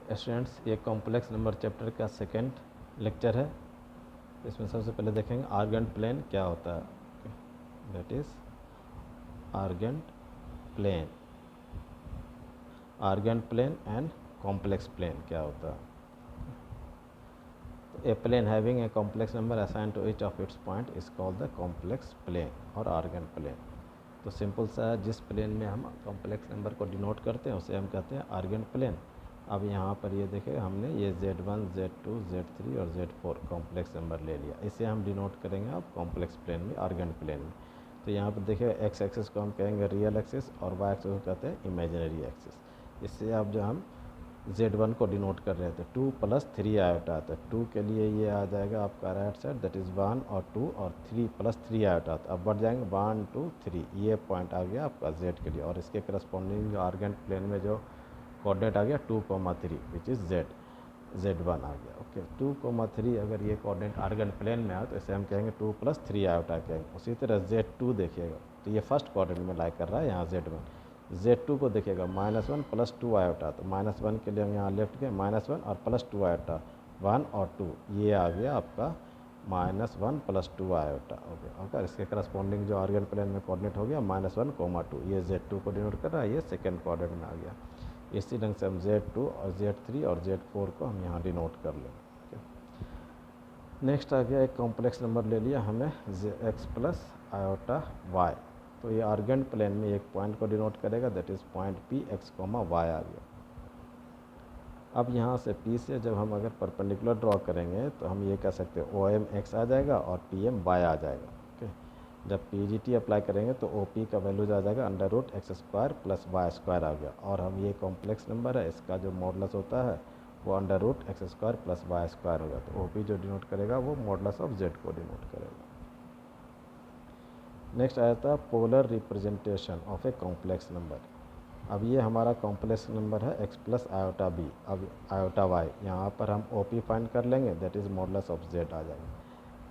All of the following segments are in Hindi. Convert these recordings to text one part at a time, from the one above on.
स्टूडेंट्स, ये कॉम्प्लेक्स नंबर चैप्टर का सेकेंड लेक्चर है। इसमें सबसे पहले देखेंगे आर्गेंट प्लेन क्या होता है। That is Argand plane, Argand plane and complex plane क्या होता है। A plane having a complex number assign to each of its point is called the complex plane और आर्गेंट प्लेन। तो सिंपल सा है, जिस प्लेन में हम कॉम्प्लेक्स नंबर को डिनोट करते हैं उसे हम कहते हैं आर्गेंट प्लेन। अब यहाँ पर ये देखें, हमने ये Z1, Z2, Z3 और Z4 कॉम्प्लेक्स नंबर ले लिया, इसे हम डिनोट करेंगे अब कॉम्प्लेक्स प्लेन में, आर्गेंट प्लेन में। तो यहाँ पर देखिए एक्स एक्सिस को हम कहेंगे रियल एक्सिस और वाई एक्सिस को कहते हैं इमेजिनरी एक्सिस। इससे अब जो हम Z1 को डिनोट कर रहे थे 2 + 3 आयोटा आता है, 2 के लिए ये आ जाएगा आपका राइट साइड, दैट इज़ 1 और 2 और 3 + 3 आयोटा आता है। अब बढ़ जाएंगे 1 2 3, ये पॉइंट आ गया आपका Z के लिए और इसके करस्पॉन्डिंग जो आर्गेंट प्लेन में जो कोऑर्डिनेट आ गया 2,3 विच इज़ Z1 आ गया। ओके, 2,3 अगर ये कोऑर्डिनेट आर्गेंट प्लेन में आए तो इसे हम कहेंगे 2 + 3 आयोटा कहेंगे। उसी तरह Z2 देखिएगा तो ये फर्स्ट कोऑर्डिनेट में लाई कर रहा है यहाँ Z1। Z2 को देखिएगा -1 + 2 आयोटा, तो -1 के लिए हम यहाँ लेफ्ट गए -1 और +2 आयोटा 1 और 2, ये आ गया आपका -1 + 2 आयोटा। ओके, अगर इसके करस्पॉन्डिंग जो आर्गेंट प्लेन में कोऑर्डिनेट हो गया -1, 2, ये Z2 को डिनोट कर रहा है, ये सेकेंड कोऑर्डिनेट में आ गया। इसी ढंग से हम Z2 और Z3 और Z4 को हम यहाँ डिनोट कर लेंगे। नेक्स्ट आ गया एक कॉम्प्लेक्स नंबर ले लिया हमें x + आयोटा y, तो ये आर्गेंट प्लेन में एक पॉइंट को डिनोट करेगा, that is point P x, y आ गया। अब यहाँ से P से जब हम अगर परपेंडिकुलर ड्रॉ करेंगे तो हम ये कह सकते हैं OM x आ जाएगा और PM y आ जाएगा। ओके, जब PGT अप्लाई करेंगे तो OP का वैल्यूज आ जाएगा √x² + y² आ गया। और हम ये कॉम्प्लेक्स नंबर है, इसका जो मॉडुलस होता है वो √x² + y² होगा। तो OP जो डिनोट करेगा वो मॉडुलस ऑफ Z को डिनोट करेगा। नेक्स्ट आया था polar representation of A complex number. अब ये हमारा कॉम्प्लेक्स नंबर है x + आयोटा b, अब आयोटा y, यहाँ पर हम OP फाइंड कर लेंगे, that is modulus of Z आ जाएगा।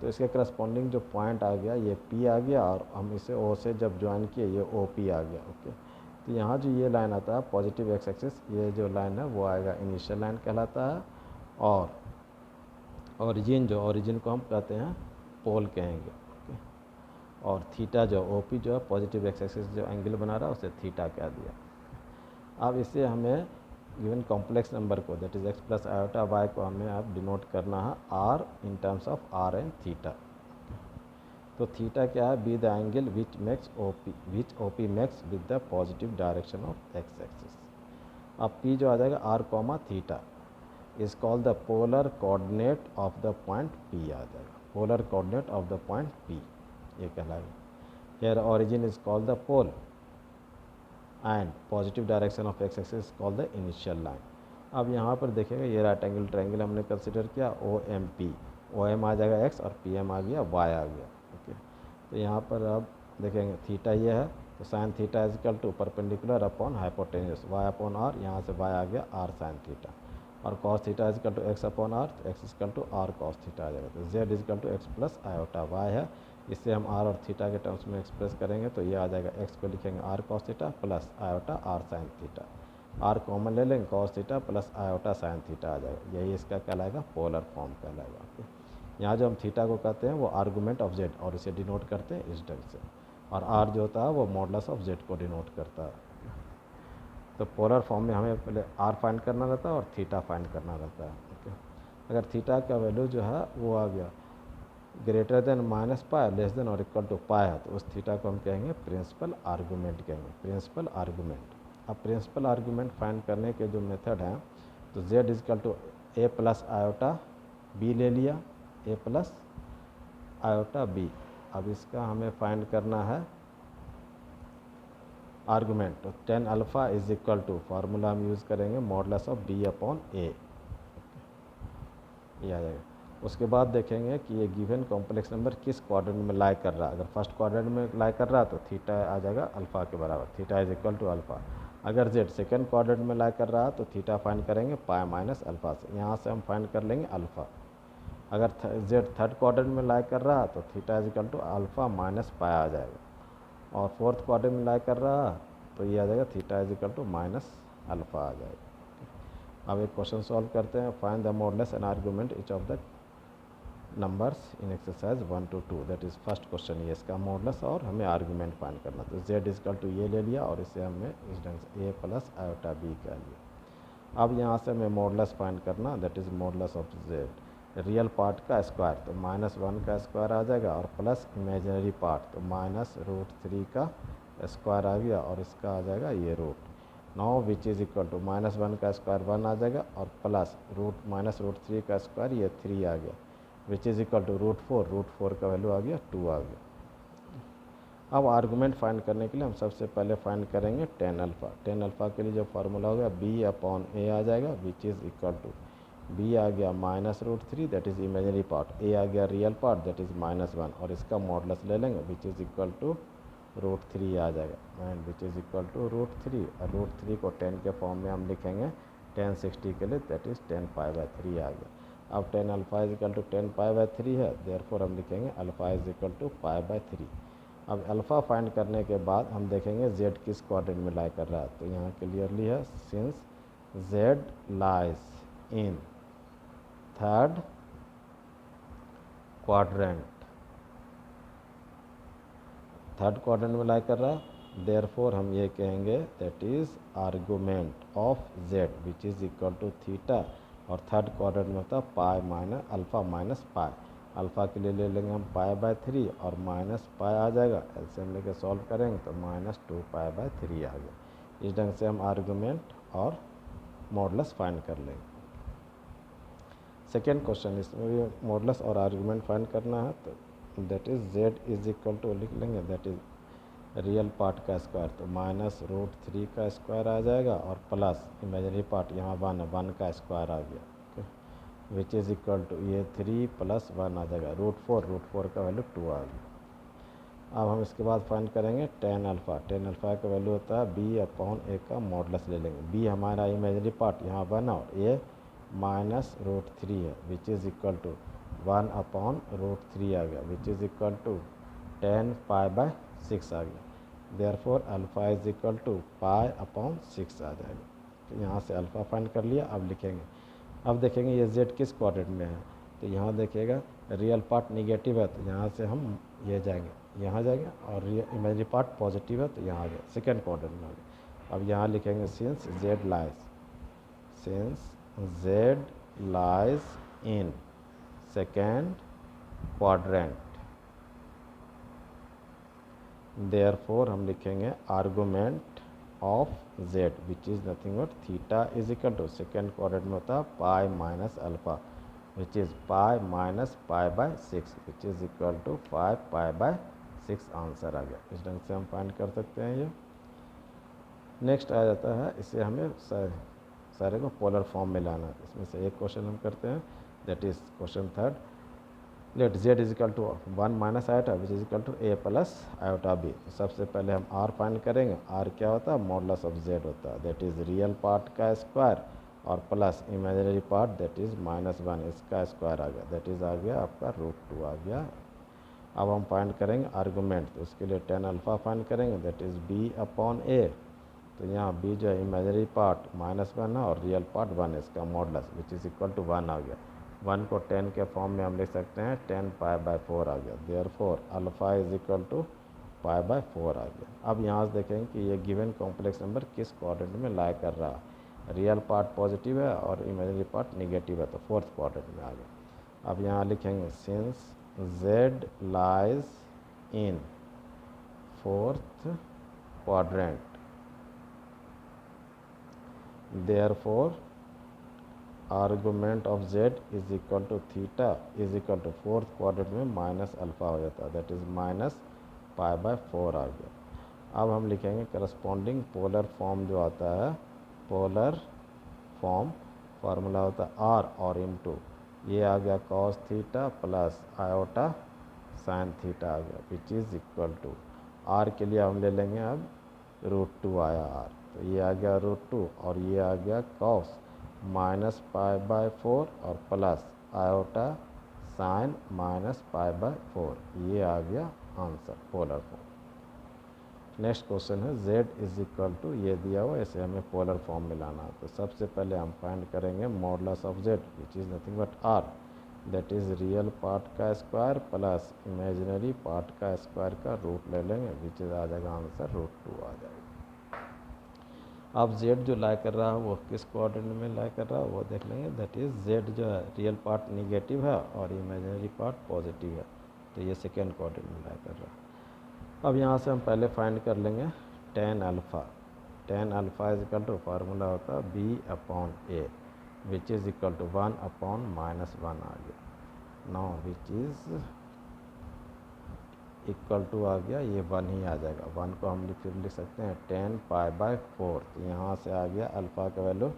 तो इसके करस्पॉन्डिंग जो पॉइंट आ गया ये P आ गया और हम इसे O से जब ज्वाइन किए ये OP आ गया। ओके, तो यहाँ जो ये लाइन आता है पॉजिटिव x एक्सिस, ये जो लाइन है वो आएगा इनिशियल लाइन कहलाता है। और ओरिजिन को हम कहते हैं पोल कहेंगे। ओके, और थीटा जो OP जो है पॉजिटिव x एक्सिस जो एंगल बना रहा है उसे थीटा कह दिया। अब इसे हमें गिवन कॉम्प्लेक्स नंबर को that is x + iota y को हमें अब डिनोट करना है r in terms of r and theta. तो थीटा क्या है, be the angle which OP makes with the positive direction of x axis. अब P जो आ जाएगा r, theta is called the polar coordinate of the point P आ जाएगा, polar coordinate of the point P ये कहलाएगा। Hair origin is called the pole and positive direction of x axis is called the initial line. अब यहाँ पर देखेंगे ये राइट एंगल ट्रायंगल हमने कंसिडर किया OMP, OM आ जाएगा x और PM आ गया y आ गया। ओके, तो यहाँ पर अब देखेंगे थीटा ये है तो sine theta is equal to perpendicular upon hypotenuse y/r, यहाँ से y आ गया r साइन थीटा, और cos theta is equal to x/r, तो x is equal to r cos theta आ जाएगा। तो z is equal to x + iota y है, इससे हम r और थीटा के टर्म्स में एक्सप्रेस करेंगे तो ये आ जाएगा x को लिखेंगे r cos theta plus iota r sin theta, r common ले लेंगे cos theta plus iota sin theta आ जाएगा। यही इसका कहलाएगा पोलर फॉर्म कहलाएगा। ओके, यहाँ जो हम थीटा को कहते हैं वो आर्गूमेंट ऑफ Z और इसे डिनोट करते हैं इस ढंग से, और r जो होता है वो मॉडुलस ऑफ Z को डिनोट करता है। तो पोलर फॉर्म में हमें पहले r फाइंड करना रहता है और थीटा फाइंड करना रहता है। ओके, अगर थीटा का वैल्यू जो है वो आ गया ग्रेटर देन -π लेस देन और इक्वल टू π है, तो उस थीटा को हम कहेंगे प्रिंसिपल आर्गूमेंट कहेंगे, प्रिंसिपल आर्गूमेंट। अब प्रिंसिपल आर्गूमेंट फाइंड करने के जो मेथड हैं तो z is equal to a + iota b ले लिया, a + आयोटा b। अब इसका हमें फाइंड करना है आर्गूमेंट, तो tan alpha is equal to formula हम यूज़ करेंगे मॉडुलस ऑफ b/a, ये आ जाएगा। उसके बाद देखेंगे कि ये गिवन कॉम्प्लेक्स नंबर किस क्वाड्रेंट में लाई कर रहा है। अगर फर्स्ट क्वाड्रेंट में लाई कर रहा है तो थीटा आ जाएगा अल्फ़ा के बराबर, theta is equal to alpha. अगर z सेकेंड क्वाड्रेंट में लाई कर रहा है तो थीटा फाइंड करेंगे π - अल्फ़ा से, यहाँ से हम फाइंड कर लेंगे अल्फ़ा। अगर z थर्ड क्वाड्रेंट में लाई कर रहा है तो theta is equal to alpha - π आ जाएगा, और फोर्थ क्वाड्रेंट में लाई कर रहा है तो ये आ जाएगा theta is equal to -alpha आ जाएगा। अब एक क्वेश्चन सॉल्व करते हैं। Find the modulus and argument each of the numbers in exercise 1 to 2। That is first question, ये इसका मॉडुलस और हमें आर्गुमेंट फाइंड करना। तो z इजकल टू ये ले लिया और इसे हमने इस ढंग से a प्लस आयोटा b कह लिया। अब यहाँ से हमें मॉडुलस फाइंड करना, that is modulus of z, real part का स्क्वायर तो -1 का स्क्वायर आ जाएगा और प्लस इमेजिनरी पार्ट तो -√3 का स्क्वायर आ गया और इसका आ जाएगा ये root. Now which is equal to -1 का स्क्वायर 1 आ जाएगा और प्लस -√3 का स्क्वायर ये 3 आ गया, विच इज़ इक्वल टू √4 का वैल्यू आ गया 2 आ गया। अब आर्गुमेंट फाइंड करने के लिए हम सबसे पहले फाइंड करेंगे tan अल्फ़ा। tan अल्फ़ा के लिए जो फार्मूला होगा b/a आ जाएगा, which is equal to b आ गया -√3 that is imaginary part, a आ गया रियल पार्ट दैट इज़ -1 और इसका मॉडुलस ले लेंगे विच इज़ इक्वल टू √3 आ जाएगा and which is equal to √3 और √3 को 10 के फॉर्म में हम लिखेंगे tan 60 के लिए दैट इज़ 10π/3 आ गया। अब tan alpha is equal to 10π/3 है, देयरफॉर हम लिखेंगे अल्फ़ा इज इक्वल टू π/3। अब अल्फ़ा फाइंड करने के बाद हम देखेंगे z किस क्वाड्रेंट में लाई कर रहा है। तो यहाँ क्लियरली है, since z lies in third quadrant, third quadrant में लाई कर रहा है, देयरफॉर हम ये कहेंगे that is argument of z which is equal to theta और थर्ड क्वाड्रेंट में होता है pi minus alpha minus pi. Alpha के लिए ले लेंगे हम π/3 और माइनस पाई आ जाएगा, एलसीएम लेके सॉल्व करेंगे तो -2π/3 आ गया। इस ढंग से हम आर्गुमेंट और मॉडुलस फाइंड कर लेंगे। सेकेंड क्वेश्चन, इसमें भी मॉडुलस और आर्गुमेंट फाइंड करना है, तो that is z is equal to लिख लेंगे दैट इज़ रियल पार्ट का स्क्वायर तो -√3 का स्क्वायर आ जाएगा और प्लस इमेजिनरी पार्ट यहाँ 1 का स्क्वायर आ गया, विच इज़ इक्वल टू ये 3 + 1 आ जाएगा √4 का वैल्यू 2 आ गया। अब हम इसके बाद फाइंड करेंगे tan अल्फ़ा। tan अल्फ़ा का वैल्यू होता है b/a का मॉडुलस ले लेंगे। b हमारा इमेजिनरी पार्ट यहाँ 1 और a -√3 है, विच इज़ इक्वल टू 1/√3 आ गया, विच इज़ इक्वल टू 10π/6 आ गया। Therefore alpha is equal to π/6 आ जाएगा। तो यहाँ से अल्फ़ा फाइंड कर लिया। अब लिखेंगे, अब देखेंगे ये z किस क्वाड्रेंट में है। तो यहाँ देखिएगा रियल पार्ट निगेटिव है तो यहाँ से हम ये जाएंगे, यहाँ जाएंगे और इमेजिनरी पार्ट पॉजिटिव है तो यहाँ आ गया, सेकेंड क्वाड्रेंट में आ गया। अब यहाँ लिखेंगे since z lies in second quadrant, therefore हम लिखेंगे argument of z which is nothing but theta is equal to second quadrant में होता है pi minus alpha which is pi minus π/6 which is equal to 5π/6 answer आ गया। इस ढंग से हम फाइंड कर सकते हैं। ये नेक्स्ट आ जाता है, इसे हमें सारे को पोलर फॉर्म में लाना है। इसमें से एक क्वेश्चन हम करते हैं, that is question third. Let z is equal to 1 minus iota which is equal to a plus iota b। सबसे पहले हम r फाइंड करेंगे। r क्या होता है, मॉडुलस ऑफ z होता है, दैट इज़ रियल पार्ट का स्क्वायर और plus imaginary part that is -1 इसका स्क्वायर आ गया, दैट इज़ आ गया आपका √2 आ गया। अब हम फाइंड करेंगे आर्गुमेंट, तो उसके लिए tan अल्फ़ा फाइंड करेंगे दैट इज़ b/a। तो यहाँ b जो है इमेजिनरी पार्ट -1 है और रियल पार्ट 1 है, इसका modulus which is equal to 1 आ गया। 1 को 10 के फॉर्म में हम लिख सकते हैं 10π/4 आ गया, therefore alpha is equal to π/4 आ गया। अब यहाँ से देखेंगे कि ये गिवन कॉम्प्लेक्स नंबर किस क्वाड्रेंट में लाई कर रहा है। रियल पार्ट पॉजिटिव है और इमेजिनरी पार्ट निगेटिव है तो फोर्थ क्वाड्रेंट में आ गया। अब यहाँ लिखेंगे since z lies in fourth quadrant, therefore argument of z is equal to theta is equal to fourth quadrant में माइनस अल्फ़ा हो जाता है, दैट इज़ -π/4 आ गया। अब हम लिखेंगे करस्पॉन्डिंग पोलर फॉर्म जो आता है, पोलर फॉर्म फार्मूला होता है r और इनटू ये आ गया cos theta plus iota sine theta आ गया, which is equal to r के लिए हम ले लेंगे अब √2 आया r, तो ये आ गया √2 और ये आ गया cos -π/4 और प्लस आयोटा साइन -π/4, ये आ गया answer polar form. Next question है z इज इक्वल टू, ये दिया हुआ इसे हमें पोलर फॉर्म में लाना है। तो सबसे पहले हम फाइंड करेंगे modulus of z which is nothing but r, that is real part का स्क्वायर प्लस इमेजिनरी पार्ट का स्क्वायर का रूट ले लेंगे, विच इज़ आ जाएगा आंसर √2 आ जाएगा। अब z जो लाई कर रहा है वो किस कोऑर्डिनेट में लाई कर रहा है वो देख लेंगे, दैट इज़ z जो है रियल पार्ट निगेटिव है और इमेजिनरी पार्ट पॉजिटिव है, तो ये सेकेंड कोऑर्डिनेट में लाई कर रहा है। अब यहाँ से हम पहले फाइंड कर लेंगे tan alpha. tan alpha is equal to formula होता है b/a which is equal to 1/-1 आ गया। Now which is equal to आ गया, ये 1 ही आ जाएगा। 1 को हम फिर लिख सकते हैं tan π/4, तो यहाँ से आ गया अल्फ़ा का वैल्यू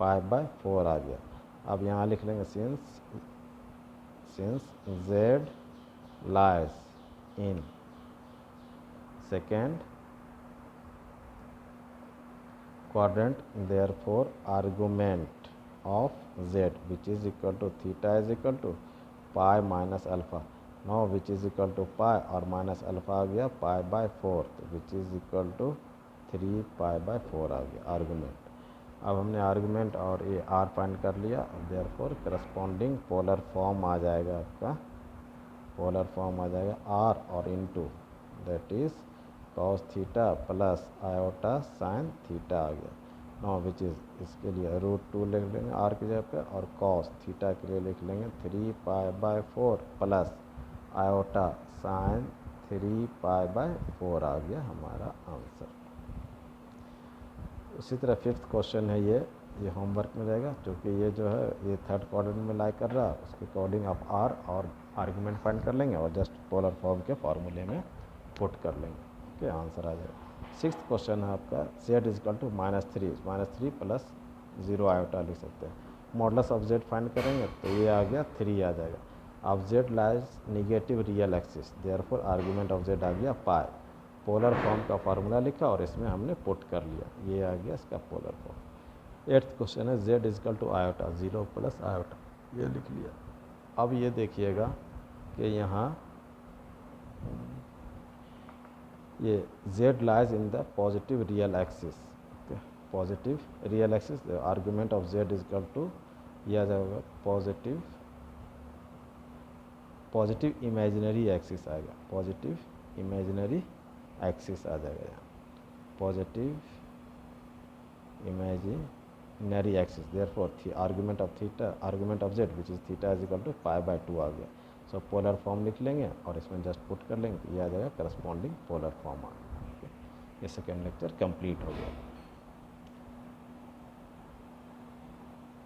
π/4 आ गया। अब यहाँ लिख लेंगे since z lies in second quadrant, therefore argument of z which is equal to theta is equal to pi minus alpha, now which is equal to pi और minus alpha आ गया π/4 which is equal to 3 π/4 आ गया argument। अब हमने argument और ये r फाइंड कर लिया, therefore corresponding polar form आ जाएगा, आपका polar form आ जाएगा r और into that is cos theta plus iota sine theta आ गया। नाउ विच इज़, इसके लिए √2 लिख लेंगे r की जगह पे, और cos थीटा के लिए लिख लेंगे 3 π/4 प्लस आयोटा साइन 3 π/4 आ गया हमारा आंसर। उसी तरह फिफ्थ क्वेश्चन है ये होमवर्क में रहेगा, क्योंकि ये जो है ये थर्ड क्वाड्रेंट में लाई कर रहा है, उसके अकॉर्डिंग आप r और आर्गूमेंट फाइंड कर लेंगे और जस्ट पोलर फॉर्म के फार्मूले में पुट कर लेंगे, ओके आंसर आ जाएगा। सिक्स्थ क्वेश्चन है आपका z is equal to -3 plus 0 iota लिख सकते हैं। मॉडुलस ऑफ z फाइंड करेंगे तो ये आ गया 3 आ जाएगा। अब z lies negative real axis, therefore argument of z आ गया पाई। पोलर फॉर्म का फार्मूला लिखा और इसमें हमने पुट कर लिया, ये आ गया इसका पोलर फॉर्म। एट्थ क्वेश्चन है z is equal to iota, 0 plus iota, ये लिख लिया। अब ये देखिएगा कि यहाँ ये z lies in the positive real axis, positive real axis, argument of z is equal to यह आ जाएगा पॉजिटिव इमेजिनरी एक्सिस आएगा, पॉजिटिव इमेजिनरी एक्सिस आ जाएगा यहाँ, positive imaginary axis, therefore argument of theta, argument of z which is theta is equal to π/2 आ गया। सो पोलर फॉर्म लिख लेंगे और इसमें जस्ट पुट कर लेंगे, ये आ जाएगा करस्पॉन्डिंग पोलर फॉर्म आ गया। ये सेकेंड लेक्चर कंप्लीट हो गया।